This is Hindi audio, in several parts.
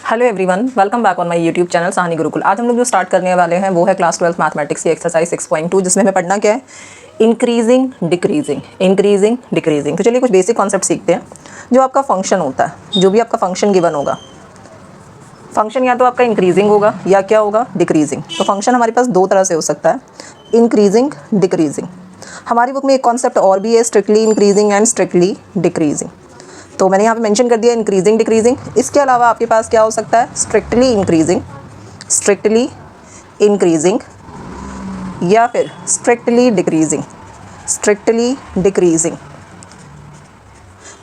Hello everyone, welcome back on my YouTube channel Sahni Gurukul. आज हम लोग जो स्टार्ट करने वाले हैं वो है क्लास 12 मैथमेटिक्स की एक्सरसाइज 6.2, जिसमें हमें पढ़ना क्या है, इंक्रीजिंग डिक्रीजिंग। तो चलिए कुछ बेसिक कॉन्सेप्ट सीखते हैं। जो आपका फंक्शन होता है, जो भी आपका फंक्शन गिवन होगा, फंक्शन या तो आपका इंक्रीजिंग होगा या क्या होगा, डिक्रीजिंग। तो फंक्शन हमारे पास दो तरह से हो सकता है, इंक्रीजिंग, डिक्रीजिंग। हमारी बुक में एक कॉन्सेप्ट और भी है, strictly increasing and strictly decreasing. तो मैंने यहाँ पे मेंशन कर दिया इंक्रीजिंग डिक्रीजिंग। इसके अलावा आपके पास क्या हो सकता है, स्ट्रिक्टली इंक्रीजिंग या फिर स्ट्रिक्टली डिक्रीजिंग।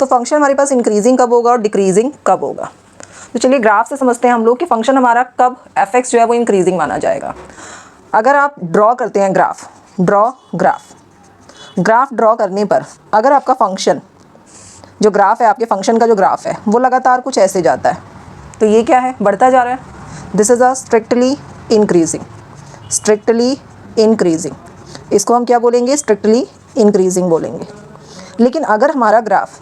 तो फंक्शन हमारे पास इंक्रीजिंग कब होगा और डिक्रीजिंग कब होगा। तो चलिए ग्राफ से समझते हैं हम लोग कि फंक्शन हमारा कब एफ जो है वो इंक्रीजिंग माना जाएगा। अगर आप ड्रॉ करते हैं ग्राफ ड्रॉ करने पर अगर आपका फंक्शन जो ग्राफ है, आपके फंक्शन का जो ग्राफ है वो लगातार कुछ ऐसे जाता है, तो ये क्या है, बढ़ता जा रहा है। This is a strictly increasing. इसको हम क्या बोलेंगे, स्ट्रिक्टली इंक्रीजिंग बोलेंगे। लेकिन अगर हमारा ग्राफ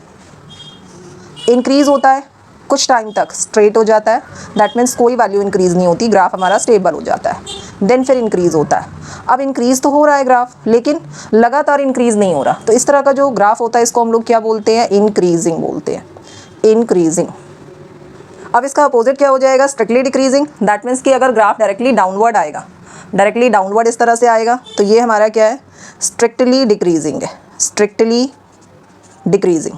इंक्रीज़ होता है, कुछ टाइम तक स्ट्रेट हो जाता है, दैट मीन्स कोई वैल्यू इंक्रीज़ नहीं होती, ग्राफ हमारा स्टेबल हो जाता है, देन फिर इंक्रीज़ होता है। अब इंक्रीज़ तो हो रहा है ग्राफ, लेकिन लगातार इंक्रीज़ नहीं हो रहा, तो इस तरह का जो ग्राफ होता है इसको हम लोग क्या बोलते हैं, इंक्रीजिंग बोलते हैं, इंक्रीजिंग। अब इसका अपोजिट क्या हो जाएगा, स्ट्रिक्टली डिक्रीजिंग। दैट मीन्स कि अगर ग्राफ डायरेक्टली डाउनवर्ड इस तरह से आएगा, तो ये हमारा क्या है, स्ट्रिक्टली डिक्रीजिंग।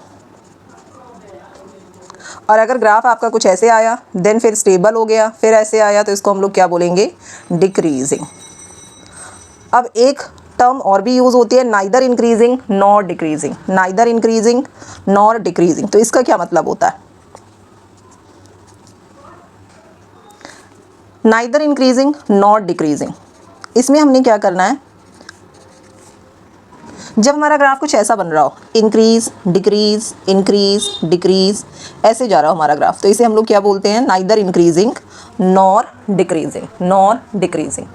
और अगर ग्राफ आपका कुछ ऐसे आया, देन फिर स्टेबल हो गया, फिर ऐसे आया, तो इसको हम लोग क्या बोलेंगे, डिक्रीजिंग। अब एक टर्म और भी यूज़ होती है, नाइदर इंक्रीजिंग नॉर डिक्रीजिंग। तो इसका क्या मतलब होता है, नाइदर इंक्रीजिंग नॉर डिक्रीजिंग। इसमें हमने क्या करना है, जब हमारा ग्राफ कुछ ऐसा बन रहा हो, इंक्रीज डिक्रीज ऐसे जा रहा हो हमारा ग्राफ, तो इसे हम लोग क्या बोलते हैं, नाइदर इंक्रीजिंग नॉर डिक्रीजिंग।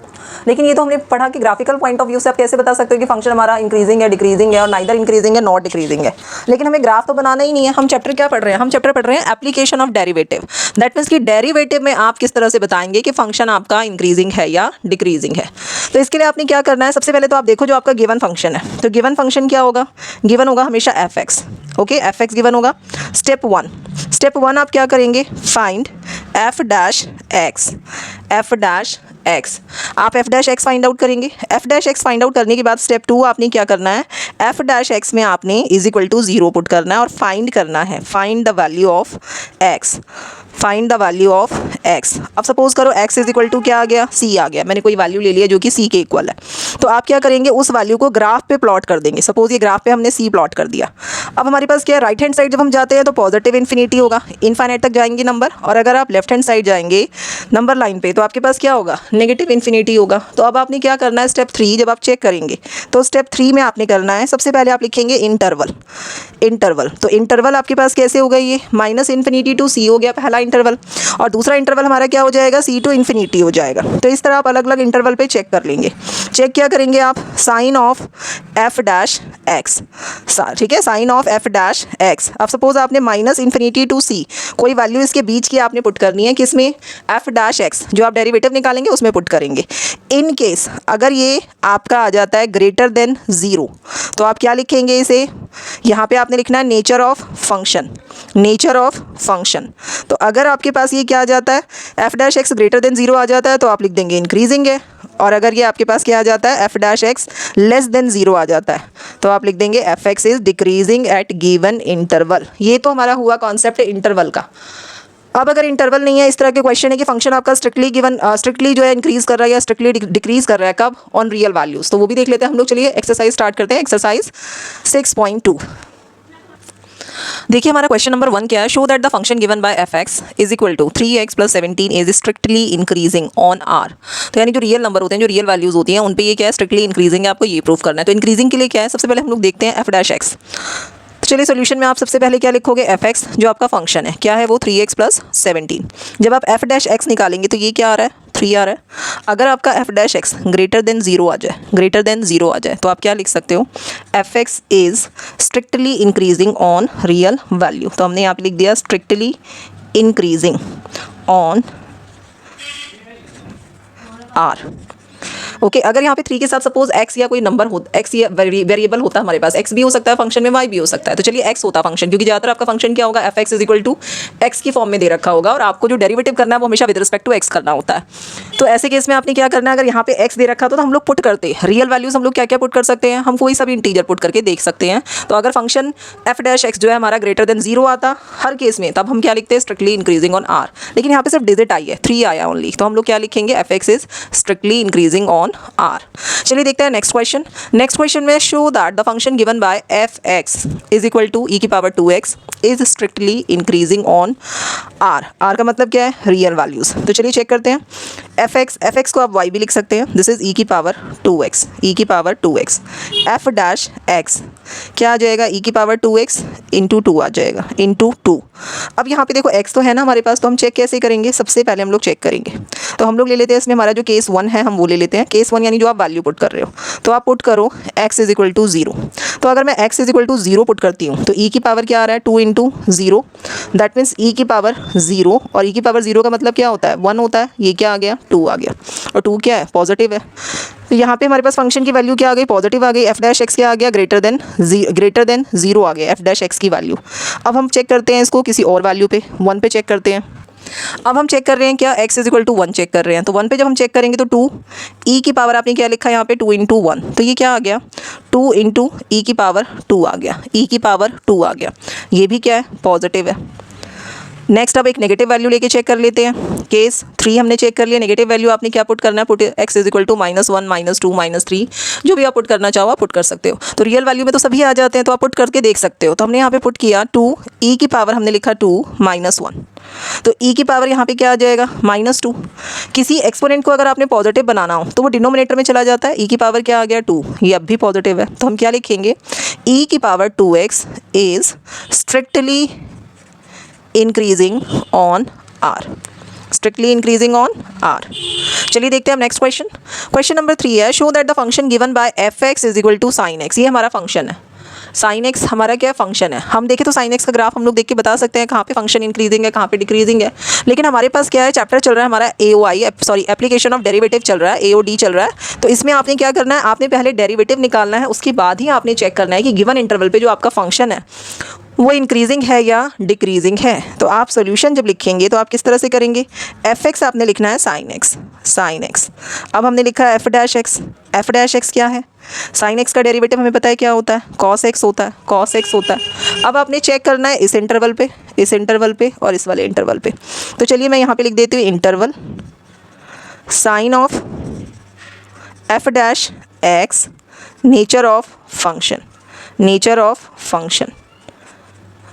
लेकिन ये तो हमने पढ़ा कि ग्राफिकल पॉइंट ऑफ व्यू से आप कैसे बता सकते हो कि फंक्शन हमारा इंक्रीजिंग है, डिक्रीजिंग है और नाइदर इंक्रीजिंग है नॉट डिक्रीजिंग है। लेकिन हमें ग्राफ तो बनाना ही नहीं है। हम चैप्टर क्या पढ़ रहे हैं, हम चैप्टर पढ़ रहे हैं application of derivative. That means कि डेरिवेटिव में आप किस तरह से बताएंगे कि फंक्शन आपका इंक्रीजिंग है या डिक्रीजिंग है। तो इसके लिए आपने क्या करना है, सबसे पहले तो आप देखो जो आपका गिवन फंक्शन है, तो गिवन फंक्शन क्या होगा, गिवन होगा हमेशा F X. Okay, F X given होगा। स्टेप वन आप क्या करेंगे, फाइंड एफ डैश एक्स। आप F dash X find out करेंगे। F dash X find out करने के बाद स्टेप 2 आपने क्या करना है, एफ डैश एक्स में आपने इज इक्वल टू 0 पुट करना है और फाइंड करना है, find the value of x. अब सपोज करो एक्स इज इक्वल टू क्या आ गया, सी आ गया। मैंने कोई वैल्यू ले लिया जो कि सी के इक्वल है, तो आप क्या करेंगे, उस वैल्यू को ग्राफ पे प्लॉट कर देंगे। सपोज ये ग्राफ पे हमने सी प्लॉट कर दिया। अब हमारे पास क्या है, राइट हैंड साइड जब हम जाते हैं तो पॉजिटिव इन्फिनिटी होगा, इनफाइनाइट तक जाएंगे नंबर, और अगर आप लेफ्ट हैंड साइड जाएंगे नंबर लाइन पे तो आपके पास क्या होगा, नेगेटिव इन्फिनिटी होगा। तो अब आपने क्या करना है, स्टेप 3 जब आप चेक करेंगे तो स्टेप 3 में आपने करना है, सबसे पहले आप लिखेंगे इंटरवल। तो इंटरवल आपके पास कैसे होगा, ये माइनस इन्फिनिटी टू सी हो गया पहला इंटरवल, और दूसरा इंटरवल हमारा क्या हो जाएगा, सी टू इन्फिनिटी हो जाएगा। तो इस तरह आप अलग अलग इंटरवल पे चेक कर लेंगे। चेक क्या करेंगे आप, sign of F dash X, ठीक है, sign of F dash X. अब सपोज आपने माइनस इन्फिनिटी टू सी कोई वैल्यू इसके बीच की आपने पुट करनी है, किसमें, एफ डैश एक्स, जो आप डेरिवेटिव निकालेंगे उसमें पुट करेंगे। इन केस अगर ये आपका आ जाता है ग्रेटर देन 0, तो आप क्या लिखेंगे, इसे यहाँ पे आपने लिखना है नेचर ऑफ फंक्शन। तो अगर आपके पास ये क्या आ जाता है, F dash X greater than 0 आ जाता है, तो आप लिख देंगे इंक्रीजिंग है। और अगर ये आपके पास क्या आ जाता है, F dash x less than 0 आ जाता है, तो आप लिख देंगे F X is decreasing eight given interval. ये तो हमारा हुआ कॉन्सेप्ट इंटरवल का। अब अगर इंटरवल नहीं है, इस तरह के क्वेश्चन है कि फंक्शन आपका स्ट्रिक्टली जो है इंक्रीज कर रहा है या स्ट्रिक्टली डिक्रीज कर रहा है, कब, ऑन रियल वैल्यूज, तो वो भी देख लेते हैं हम लोग। चलिए एक्सरसाइज स्टार्ट करते हैं, एक्सरसाइज 6.2। देखिए हमारा क्वेश्चन नंबर 1 क्या है, show that the function given by F X is equal to 3x + 17 is strictly increasing on R. तो यानी जो रियल नंबर होते हैं, जो रियल वैल्यूज होती हैं, उन पे ये क्या है, स्ट्रिक्टली इंक्रीजिंग है, आपको ये प्रूव करना है। तो इंक्रीजिंग के लिए क्या है, सबसे पहले हम लोग देखते हैं एफ डैश एक्स। चलिए सोल्यूशन में आप सबसे पहले क्या लिखोगे, एफ एक्स जो आपका फंक्शन है क्या है, वो 3x + 17। जब आप एफ डैश एक्स निकालेंगे तो ये क्या आ रहा है, 3 आ रहा है। अगर आपका F dash X greater than 0 आ जाए, तो आप क्या लिख सकते हो, F X is strictly increasing on real value. तो हमने यहाँ पे लिख दिया strictly increasing on R. Okay अगर यहाँ पे 3 के साथ सपोज x या कोई नंबर हो, x या वेरिएबल होता है हमारे पास, x भी हो सकता है फंक्शन में, y भी हो सकता है, तो चलिए x होता फंक्शन, क्योंकि ज़्यादातर आपका फंक्शन क्या होगा, f(x) = x की फॉर्म में दे रखा होगा और आपको जो डेरिवेटिव करना है वो हमेशा विद रिस्पेक्ट टू x करना होता है। तो ऐसे केस में आपने क्या करना है, अगर यहाँ पे x दे रखा तो हम लोग पुट करते हैं रियल वैल्यूज, हम लोग क्या क्या पुट कर सकते हैं, हम कोई सा भी इंटीजर पुट करके देख सकते हैं। तो अगर फंक्शन f(x) जो है हमारा ग्रेटर देन 0 आता हर केस में, तब हम क्या लिखते हैं, स्ट्रिक्टली इंक्रीजिंग ऑन r। लेकिन यहाँ पे सिर्फ डिजिट आई है, 3 आया ओनली, तो हम लोग क्या लिखेंगे, f(x) is strictly increasing on r। चलिए देखते हैं नेक्स्ट क्वेश्चन। नेक्स्ट क्वेश्चन में show that the function given by f(x) = e⁻²x is strictly increasing on r। r का मतलब क्या है, रियल वैल्यूज। तो चलिए चेक करते हैं। f(x) को आप y भी लिख सकते हैं, this is e⁻²x, e⁻²x। f(x) क्या आ जाएगा, e⁻²x इंटू 2 आ जाएगा, इंटू 2। अब यहाँ पे देखो x तो है ना हमारे पास, तो हम चेक कैसे करेंगे, सबसे पहले हम लोग चेक करेंगे, तो हम लोग ले लेते हैं इसमें हमारा जो केस 1 है हम वो ले लेते हैं। केस 1 यानी जो आप वैल्यू पुट कर रहे हो, तो आप पुट करो x = 0। तो अगर मैं x = 0 पुट करती हूँ तो e की पावर क्या आ रहा है, 2 × 0, दैट मीन्स e की पावर 0, और e की पावर 0 का मतलब क्या होता है, 1 होता है। ये क्या आ गया, 2 आ गया, और 2 क्या है, पॉजिटिव है। तो यहाँ पे हमारे पास फंक्शन की वैल्यू क्या आ गई, पॉजिटिव आ गई। f(x) क्या आ गया, ग्रेटर देन 0 आ गया f(x) की वैल्यू। अब हम चेक करते हैं इसको किसी और वैल्यू पे, 1 पे चेक करते हैं। अब हम चेक कर रहे हैं क्या, x = 1 चेक कर रहे हैं, तो 1 पे जब हम चेक करेंगे तो 2 e की पावर आपने क्या लिखा है यहाँ पे, 2 × 1, तो ये क्या आ गया, 2 × e की पावर 2 आ गया, e की पावर 2 आ गया। ये भी क्या है, पॉजिटिव है। नेक्स्ट अब एक नेगेटिव वैल्यू लेके चेक कर लेते हैं। केस 3 हमने चेक कर लिया, नेगेटिव वैल्यू आपने क्या पुट करना है, पुट x = -1, -2, -3, जो भी आप पुट करना चाहो आप पुट कर सकते हो। तो रियल वैल्यू में तो सभी आ जाते हैं, तो आप पुट करके देख सकते हो। तो हमने यहाँ पे पुट किया 2 e की पावर हमने लिखा 2 -1, तो e की पावर यहाँ पे क्या आ जाएगा, -2। किसी एक्सपोनेंट को अगर आपने पॉजिटिव बनाना हो तो वो डिनोमिनेटर में चला जाता है, e की पावर क्या आ गया, 2, ये अब भी पॉजिटिव है, तो हम क्या लिखेंगे, e की power 2x is strictly increasing on r, strictly increasing on r। चलिए देखते हैं हम नेक्स्ट क्वेश्चन। क्वेश्चन नंबर 3 है, show that the function given by f(x) = sin x। ये हमारा फंक्शन है, sin x हमारा क्या फंक्शन है। हम देखें तो sin x का ग्राफ हम लोग देख के बता सकते हैं कहाँ पे फंक्शन इंक्रीजिंग है, कहाँ पे डिक्रीजिंग है। लेकिन हमारे पास क्या है, चैप्टर चल रहा है हमारा एप्लीकेशन ऑफ डेरिवेटिव चल रहा है, AOD चल रहा है। तो इसमें आपने क्या करना है, आपने पहले डेरिवेटिव निकालना है, उसके बाद ही आपने चेक करना है कि गिवन इंटरवल पे जो आपका फंक्शन है वो इंक्रीजिंग है या डिक्रीजिंग है। तो आप सोल्यूशन जब लिखेंगे तो आप किस तरह से करेंगे, f(x) आपने लिखना है sin x। अब हमने लिखा है f'(x), f'(x) क्या है, sin x का डेरिवेटिव हमें पता है क्या होता है, cos x होता है, cos x होता है। अब आपने चेक करना है इस इंटरवल पे, इस इंटरवल पे और इस वाले इंटरवल पे। तो चलिए मैं यहाँ पे लिख देती हूँ interval sign of f'(x), nature of function, nature of function.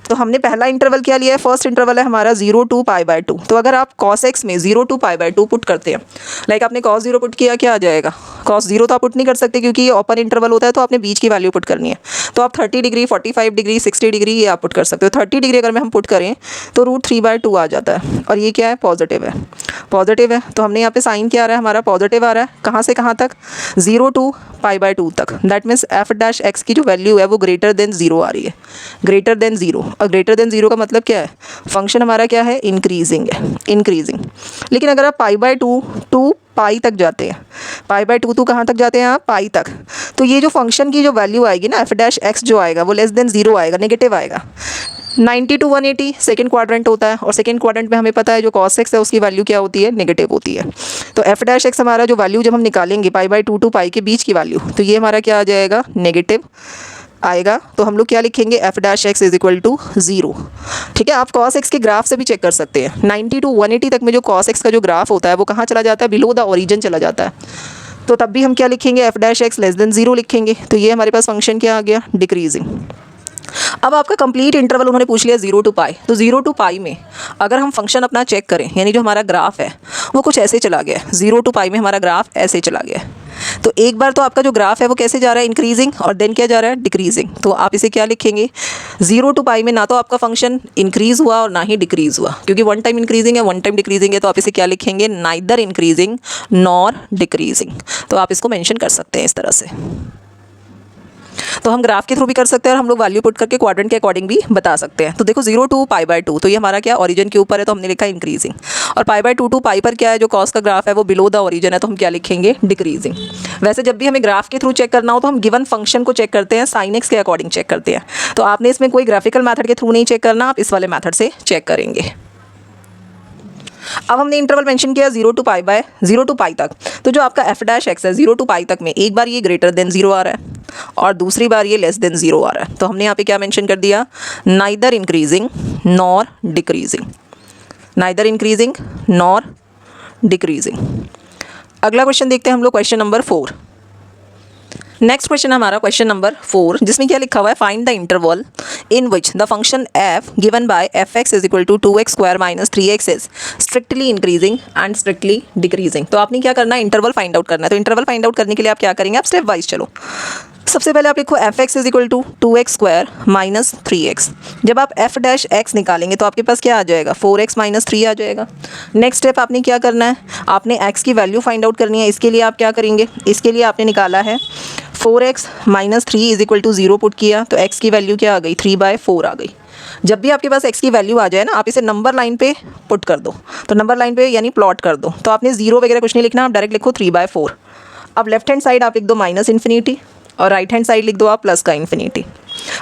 तो हमने पहला इंटरवल क्या लिया है, फर्स्ट इंटरवल है हमारा 0 to π/2। तो अगर आप cos x में 0 to π/2 पुट करते हैं, लाइक आपने cos 0 पुट किया, क्या आ जाएगा, cos 0 तो आप पुट नहीं कर सकते क्योंकि ये ओपन इंटरवल होता है, तो आपने बीच की वैल्यू पुट करनी है। तो आप 30 डिग्री, 45 डिग्री, 60 डिग्री ये आप पुट कर सकते हो। 30 डिग्री अगर मैं हम पुट करें तो √3/2 आ जाता है, और ये क्या है, पॉजिटिव है, पॉजिटिव है। तो हमने यहाँ पे साइन क्या आ रहा है, हमारा पॉजिटिव आ रहा है, कहाँ से कहाँ तक, 0 to π/2 तक। दैट मीन्स f'(x) की जो वैल्यू है वो ग्रेटर देन 0 आ रही है, ग्रेटर देन 0। और ग्रेटर देन 0 का मतलब क्या है, फंक्शन हमारा क्या है, इंक्रीजिंग है, इंक्रीजिंग। लेकिन अगर आप π/2 टू पाई तक जाते हैं, π/2 तो कहाँ तक जाते हैं आप, पाई तक, तो ये जो फंक्शन की जो वैल्यू आएगी ना f'(x) जो आएगा वो लेस देन 0 आएगा, नेगेटिव आएगा। 90 to 180 सेकेंड क्वाड्रेंट होता है, और सेकेंड क्वाड्रेंट में हमें पता है जो cos x है उसकी वैल्यू क्या होती है, नेगेटिव होती है। तो f'(x) हमारा जो वैल्यू जब हम निकालेंगे π/2 टू पाई के बीच की वैल्यू, तो ये हमारा क्या आ जाएगा, नेगेटिव आएगा। तो हम लोग क्या लिखेंगे, f'(x) = 0। ठीक है, आप cos x के ग्राफ से भी चेक कर सकते हैं। 90 to 180 तक में जो cos x का जो ग्राफ होता है वो कहाँ चला जाता है, बिलो द ओरिजिन चला जाता है। तो तब भी हम क्या लिखेंगे, f'(x) लेस देन 0 लिखेंगे। तो ये हमारे पास फंक्शन क्या आ गया, डिक्रीजिंग। अब आपका कंप्लीट इंटरवल उन्होंने पूछ लिया 0 to π। तो 0 to π में अगर हम फंक्शन अपना चेक करें, यानी जो हमारा ग्राफ है वो कुछ ऐसे चला गया, 0 to π में हमारा ग्राफ ऐसे चला गया। तो एक बार तो आपका जो ग्राफ है वो कैसे जा रहा है, इंक्रीजिंग, और देन क्या जा रहा है, डिक्रीजिंग। तो आप इसे क्या लिखेंगे, 0 to π में ना तो आपका फंक्शन इंक्रीज हुआ और ना ही डिक्रीज हुआ, क्योंकि वन टाइम इंक्रीजिंग है, वन टाइम डिक्रीजिंग है। तो आप इसे क्या लिखेंगे, नाइदर इंक्रीजिंग नॉर डिक्रीजिंग। तो आप इसको मेंशन कर सकते हैं इस तरह से। तो हम ग्राफ के थ्रू भी कर सकते हैं और हम लोग वैल्यू पुट करके क्वाड्रेंट के अकॉर्डिंग भी बता सकते हैं। तो देखो 0 to π/2, तो ये हमारा क्या ओरिजिन के ऊपर है, तो हमने लिखा इंक्रीजिंग। और π/2 to π पर क्या है, जो कॉस का ग्राफ है वो बिलो द ओरिजिन है, तो हम क्या लिखेंगे, डिक्रीजिंग। वैसे जब भी हमें ग्राफ के थ्रू चेक करना हो तो हम गिवन फंक्शन को चेक करते हैं, साइन एक्स के अकॉर्डिंग चेक करते हैं। तो आपने इसमें कोई ग्राफिकल मैथड के थ्रू नहीं चेक करना, आप इस वाले मैथड से चेक करेंगे। अब हमने इंटरवल मेंशन किया 0 to π तक, तो जो आपका f डैश एक्स है 0 to π तक में एक बार ये ग्रेटर देन 0 आ रहा है और दूसरी बार ये लेस देन 0 आ रहा है। तो हमने यहाँ पे क्या मेंशन कर दिया, neither increasing nor decreasing, neither increasing nor decreasing. अगला क्वेश्चन देखते हैं हम लोग, क्वेश्चन नंबर 4। नेक्स्ट क्वेश्चन हमारा क्वेश्चन नंबर 4, जिसमें क्या लिखा हुआ है, find the interval in which the function f given by f(x) is equal to 2x² minus 3x is strictly increasing and strictly decreasing. तो आपने क्या करना है, इंटरवल फाइंड आउट करना है। तो इंटरवल फाइंड आउट करने के लिए आप क्या करेंगे, आप स्टेप वाइज चलो। सबसे पहले आप लिखो f(x) is equal to 2x² minus 3x। जब आप f डैश x निकालेंगे तो आपके पास क्या आ जाएगा, 4x माइनस 3 आ जाएगा। नेक्स्ट स्टेप आपने क्या करना है, आपने x की वैल्यू फाइंड आउट करनी है। इसके लिए आप क्या करेंगे, इसके लिए आपने निकाला है 4x माइनस 3 इज इक्वल टू 0 पुट किया, तो x की वैल्यू क्या आ गई, 3/4 आ गई। जब भी आपके पास x की वैल्यू आ जाए ना, आप इसे नंबर लाइन पे पुट कर दो, तो नंबर लाइन पे यानी प्लॉट कर दो। तो आपने 0 वगैरह कुछ नहीं लिखना, आप डायरेक्ट लिखो 3/4। अब लेफ्ट हैंड साइड आप लिख दो माइनस इन्फिनिटी और राइट हैंड साइड लिख दो आप प्लस का इन्फिनिटी।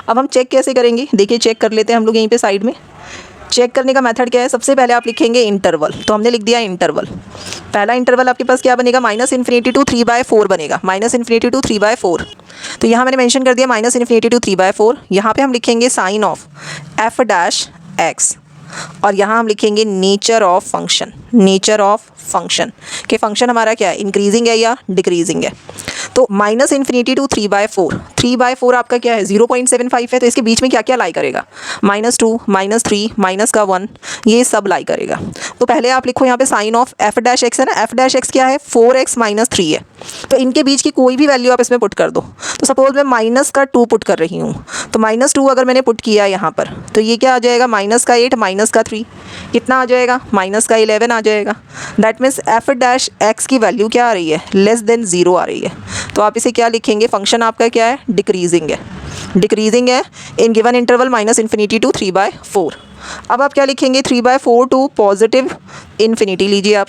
अब हम चेक कैसे करेंगे, देखिए चेक कर लेते हैं हम लोग यहीं पे साइड में। चेक करने का मेथड क्या है, सबसे पहले आप लिखेंगे इंटरवल, तो हमने लिख दिया इंटरवल। पहला इंटरवल आपके पास क्या बनेगा, माइनस इन्फिनिटी टू 3/4 बनेगा, माइनस इन्फिनिटी टू 3/4। तो यहाँ मैंने मेंशन कर दिया माइनस इन्फिनिटी टू 3/4। यहाँ पे हम लिखेंगे sign of f dash x और यहाँ हम लिखेंगे nature of function, nature of function कि फंक्शन हमारा क्या है, इंक्रीजिंग है या डिक्रीजिंग है। तो माइनस इन्फिनिटी टू 3/4, 3/4 आपका क्या है, 0.75 है, तो इसके बीच में क्या क्या लाई करेगा, -2 -3 माइनस का 1, ये सब लाई करेगा। तो पहले आप लिखो यहाँ पे sign of f dash x है ना, f डैश x क्या है, 4x माइनस 3 है, तो इनके बीच की कोई भी वैल्यू आप इसमें पुट कर दो। तो सपोज मैं माइनस का 2 पुट कर रही हूँ, तो -2 अगर मैंने पुट किया यहाँ पर, तो ये क्या आ जाएगा, माइनस का 8 माइनस का 3 कितना आ जाएगा, माइनस का 11 आ जाएगा। That means f dash x की वैल्यू क्या आ रही है, लेस देन 0 आ रही है। तो आप इसे क्या लिखेंगे, फंक्शन आपका क्या है, डिक्रीजिंग है, डिक्रीजिंग है in given interval minus infinity to 3/4। अब आप क्या लिखेंगे, 3/4 टू पॉजिटिव इन्फिनिटी लीजिए आप।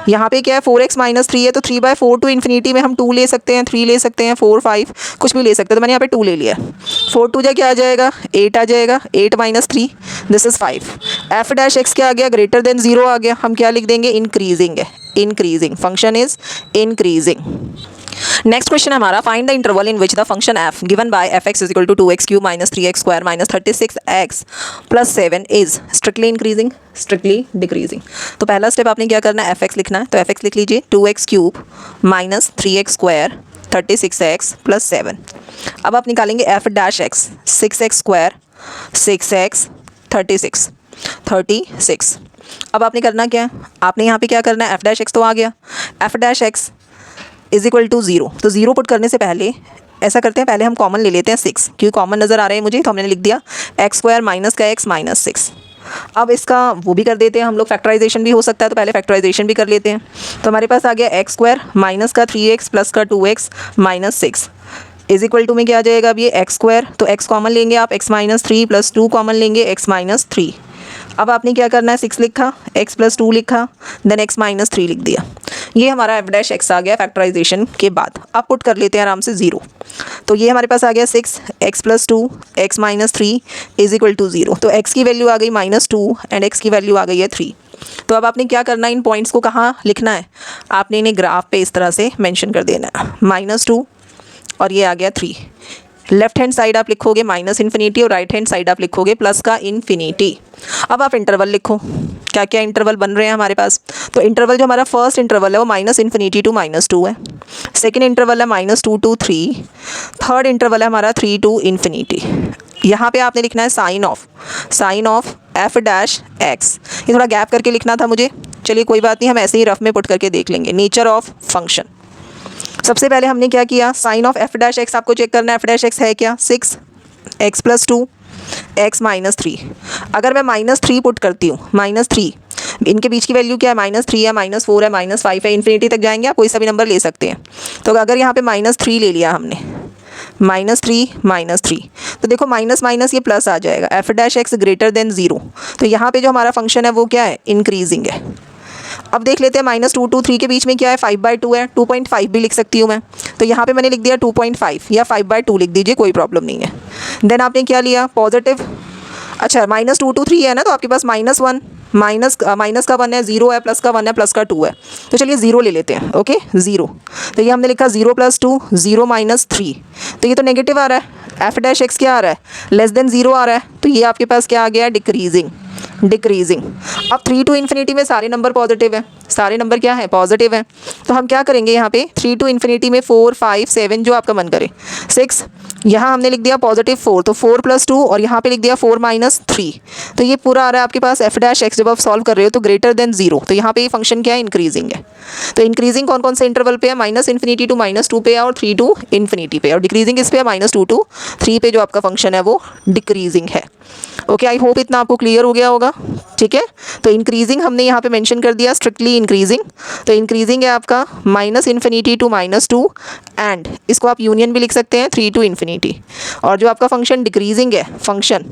यहाँ पे क्या है, 4x माइनस 3 है, तो 3/4 टू इन्फिनिटी में हम 2 ले सकते हैं, 3 ले सकते हैं, 4 5 कुछ भी ले सकते हैं। तो मैंने यहाँ पे 2 ले लिया। 4 2 जा क्या आ जाएगा, 8 आ जाएगा, 8 minus 3 this is 5। f dash x क्या आ गया, ग्रेटर देन 0 आ गया, हम क्या लिख देंगे, इंक्रीजिंग है, increasing, function is increasing. Next question हमारा, find the interval in which the function f given by f(x) is equal to 2x³ minus 3x² minus 36x plus 7 is strictly increasing, strictly decreasing. तो पहला स्टेप आपने क्या करना है, f(x) लिखना है, तो f(x) लिख लीजिए 2x³ minus 3x² 36x plus 7। अब आप निकालेंगे f dash x, 6x² 6x 36। अब आपने करना क्या है, आपने यहाँ पे क्या करना है, f डैश x तो आ गया, f dash x is equal to 0। तो 0 पुट करने से पहले ऐसा करते हैं, पहले हम कॉमन ले लेते हैं 6, क्योंकि कॉमन नज़र आ रहे हैं मुझे, तो हमने लिख दिया x² माइनस का x माइनस 6। अब इसका वो भी कर देते हैं हम लोग, फैक्टराइजेशन भी हो सकता है, तो पहले फैक्टराइजेशन भी कर लेते हैं। तो हमारे पास आ गया x² माइनस का 3x प्लस का 2x minus 6 is equal to में क्या आ जाएगा, अब ये x², तो x कॉमन लेंगे आप, x माइनस 3 प्लस 2 कॉमन लेंगे, x माइनस 3। अब आपने क्या करना है, 6 लिखा, x प्लस 2 लिखा, देन x माइनस 3 लिख दिया। ये हमारा f डैश x आ गया फैक्टराइजेशन के बाद। अब पुट कर लेते हैं आराम से 0। तो ये हमारे पास आ गया 6 x plus 2 x minus 3 is equal to 0। तो x की वैल्यू आ गई -2 एंड x की वैल्यू आ गई है 3। तो अब आपने क्या करना है, इन पॉइंट्स को कहाँ लिखना है, आपने इन्हें ग्राफ पे इस तरह से मेंशन कर देना है, -2 और ये आ गया 3। लेफ्ट हैंड साइड आप लिखोगे माइनस इन्फिनिटी और राइट हैंड साइड आप लिखोगे प्लस का इन्फिनिटी। अब आप इंटरवल लिखो, क्या क्या इंटरवल बन रहे हैं हमारे पास। तो इंटरवल जो हमारा फर्स्ट इंटरवल है वो माइनस इन्फिनिटी टू -2 है, सेकेंड इंटरवल है -2 to 3, थर्ड इंटरवल है हमारा 3 to इन्फिनिटी। यहाँ पे आपने लिखना है sign of f dash x। ये थोड़ा गैप करके लिखना था मुझे, चलिए कोई बात नहीं, हम ऐसे ही रफ में पुट करके देख लेंगे। नेचर ऑफ फंक्शन, सबसे पहले हमने क्या किया, sign of f dash x आपको चेक करना है, f डैश x है क्या, 6 x प्लस 2 x माइनस 3। अगर मैं -3 पुट करती हूँ, -3 इनके बीच की वैल्यू क्या है, -3 है, -4 है, -5 है, इन्फिनिटी तक जाएंगे, आप कोई सा भी नंबर ले सकते हैं। तो अगर यहाँ पे -3 ले लिया हमने, -3 तो देखो माइनस माइनस ये प्लस आ जाएगा, F dash X greater than 0। तो यहाँ पे जो हमारा फंक्शन है वो क्या है, इंक्रीजिंग है। अब देख लेते हैं -2 to 3 के बीच में क्या है, 5/2 है, 2.5 भी लिख सकती हूँ मैं। तो यहाँ पे मैंने लिख दिया 2.5 या 5/2 लिख दीजिए, कोई प्रॉब्लम नहीं है। देन आपने क्या लिया, पॉजिटिव, अच्छा -2 to 3 है ना, तो आपके पास -1 माइनस का 1 है, 0 है, प्लस का 1 है, प्लस का 2 है, तो चलिए 0 ले लेते हैं। ओके 0, तो ये हमने लिखा 0 + 2 0 - 3, तो ये तो नेगेटिव आ रहा है, एफ डैश एक्स क्या आ रहा है, लेस देन 0 आ रहा है, तो ये आपके पास क्या आ गया, डिक्रीजिंग। अब 3 to इन्फिनिटी में सारे नंबर पॉजिटिव है, सारे नंबर क्या है, पॉजिटिव है। तो हम क्या करेंगे यहाँ पे 3 to इन्फिनिटी में 4 5 7 जो आपका मन करे, 6, यहाँ हमने लिख दिया +4, तो 4 + 2 और यहाँ पे लिख दिया 4 - 3, तो ये पूरा आ रहा है आपके पास एफ डैश एक्स। जब आप सॉल्व कर रहे हो तो ग्रेटर देन 0, तो यहाँ पे ये फंक्शन क्या है, इंक्रीजिंग है। तो इंक्रीजिंग कौन कौन से इंटरवल पे है, -∞ to -2 पे है और 3 to इन्फिनिटी पे, और डिक्रीजिंग इस पे है -2 to 3 पे, जो आपका फंक्शन है वो डिक्रीजिंग है। ओके, आई होप इतना आपको क्लियर हो गया होगा। ठीक है, तो इंक्रीजिंग हमने यहाँ पे मेंशन कर दिया, स्ट्रिक्टली इंक्रीजिंग। तो इंक्रीजिंग है आपका -∞ to -2, एंड इसको आप यूनियन भी लिख सकते हैं 3 to इन्फिनिटी। और जो आपका फंक्शन डिक्रीजिंग है, फंक्शन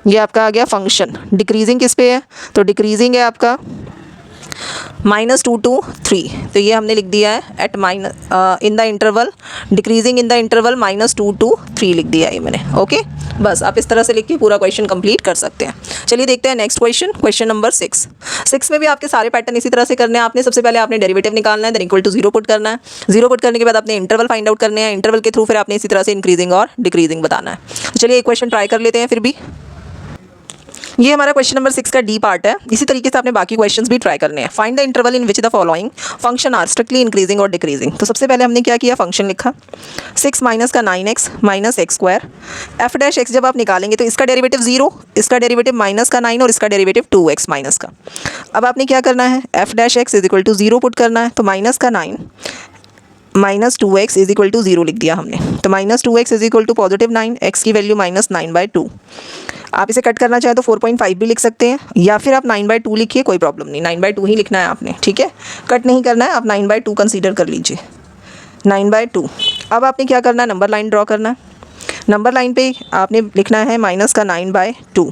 ये आपका आ गया फंक्शन डिक्रीजिंग किस पे है, तो डिक्रीजिंग है आपका -2 to 3, तो ये हमने लिख दिया है at in the interval, decreasing in the interval -2 to 3 लिख दिया है मैंने। ओके, बस आप इस तरह से लिख के पूरा क्वेश्चन कंप्लीट कर सकते हैं। चलिए देखते हैं नेक्स्ट क्वेश्चन, क्वेश्चन नंबर 6 में भी आपके सारे पैटर्न इसी तरह से करने हैं। आपने सबसे पहले आपने डेरिवेटिव निकालना है, देन इक्वल टू 0 पुट करना है। 0 पुट करने के बाद आपने इंटरवल फाइंड आउट करने हैं, इंटरवल के थ्रू फिर आपने इसी तरह से इंक्रीजिंग और डिक्रीजिंग बताना है। तो चलिए एक क्वेश्चन ट्राई कर लेते हैं फिर भी। ये हमारा क्वेश्चन नंबर 6 का डी पार्ट है। इसी तरीके से आपने बाकी क्वेश्चंस भी ट्राई करने हैं। Find the interval in which the following function are strictly increasing और डिक्रीजिंग। तो सबसे पहले हमने क्या किया, फंक्शन लिखा 6 माइनस का 9x minus x²। F dash x जब आप निकालेंगे तो इसका डेरिवेटिव 0, इसका डेरिवेटिव माइनस का 9 और इसका डेरिवेटिव 2x माइनस का। अब आपने क्या करना है, F dash X is equal to 0 put करना है, तो माइनस का 9 minus 2x is equal to 0 लिख दिया हमने। तो -2x is equal to +9, x की वैल्यू -9/2। आप इसे कट करना चाहें तो 4.5 भी लिख सकते हैं, या फिर आप 9/2 लिखिए, कोई प्रॉब्लम नहीं, 9/2 ही लिखना है आपने। ठीक है, कट नहीं करना है, आप 9/2 कंसीडर कर लीजिए, 9/2। अब आपने क्या करना है, नंबर लाइन ड्रॉ करना है। नंबर लाइन पे आपने लिखना है माइनस का 9/2।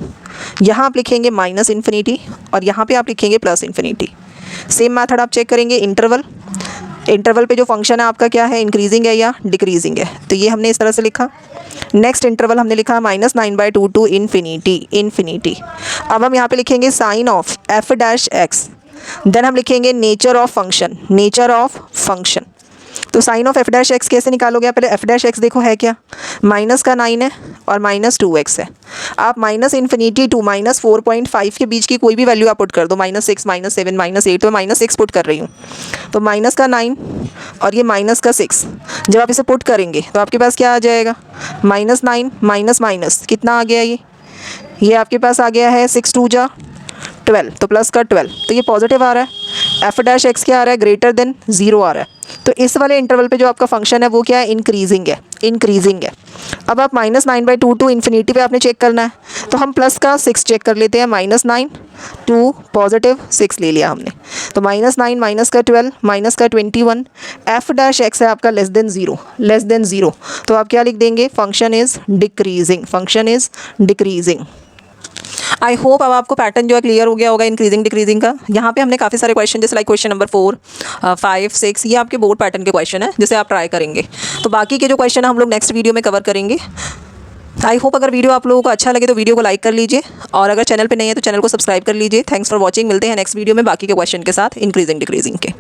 यहाँ आप लिखेंगे -∞ और यहाँ पे आप लिखेंगे +∞। सेम मेथड आप चेक करेंगे, इंटरवल पे जो फंक्शन है आपका क्या है, इंक्रीजिंग है या डिक्रीजिंग है, तो ये हमने इस तरह से लिखा। नेक्स्ट इंटरवल हमने लिखा -9/2 टू इन्फिनिटी। अब हम यहाँ पे लिखेंगे sign of F dash X, then हम लिखेंगे नेचर ऑफ फंक्शन। तो sign of F dash X कैसे निकालोगे, पहले एफ डैश एक्स देखो है क्या, माइनस का 9 है और -2x है। आप -∞ टू -4.5 के बीच की कोई भी वैल्यू आप पुट कर दो, -6 -7 -8, तो मैं -6 पुट कर रही हूँ। तो माइनस का 9 और ये माइनस का 6, जब आप इसे पुट करेंगे तो आपके पास क्या आ जाएगा, -9 माइनस माइनस कितना आ गया, ये आपके पास आ गया है 6 2 जा 12, तो प्लस का 12, तो ये पॉजिटिव आ रहा है। एफ डैश एक्स क्या आ रहा है, ग्रेटर देन 0 आ रहा है। तो इस वाले इंटरवल पे जो आपका फंक्शन है वो क्या है, इंक्रीजिंग है। अब आप -9/2 टू इन्फिनिटी पे आपने चेक करना है, तो हम प्लस का 6 चेक कर लेते हैं, -9 टू +6 ले लिया हमने। तो -9 माइनस का 12 माइनस का 21, एफ डैश एक्स है आपका लेस देन ज़ीरो, तो आप क्या लिख देंगे, function is decreasing. I hope अब आपको पैटर्न जो है क्लियर हो गया होगा इंक्रीजिंग डिक्रीजिंग का। यहाँ पे हमने काफ़ी सारे क्वेश्चन, जैसे लाइक क्वेश्चन नंबर 4 5 6, ये आपके बोर्ड पैटर्न के क्वेश्चन है जिसे आप ट्राई करेंगे। तो बाकी के जो क्वेश्चन है हम लोग नेक्स्ट वीडियो में कवर करेंगे। आई होप अगर वीडियो आप लोगों को अच्छा लगे तो वीडियो को लाइक कर लीजिए, और अगर चैनल पे नहीं है तो चैनल को सब्सक्राइब कर लीजिए। थैंक्स फॉर वॉचिंग, मिलते हैं नेक्स्ट वीडियो में बाकी के क्वेश्चन के साथ इंक्रीजिंग डिक्रीजिंग के।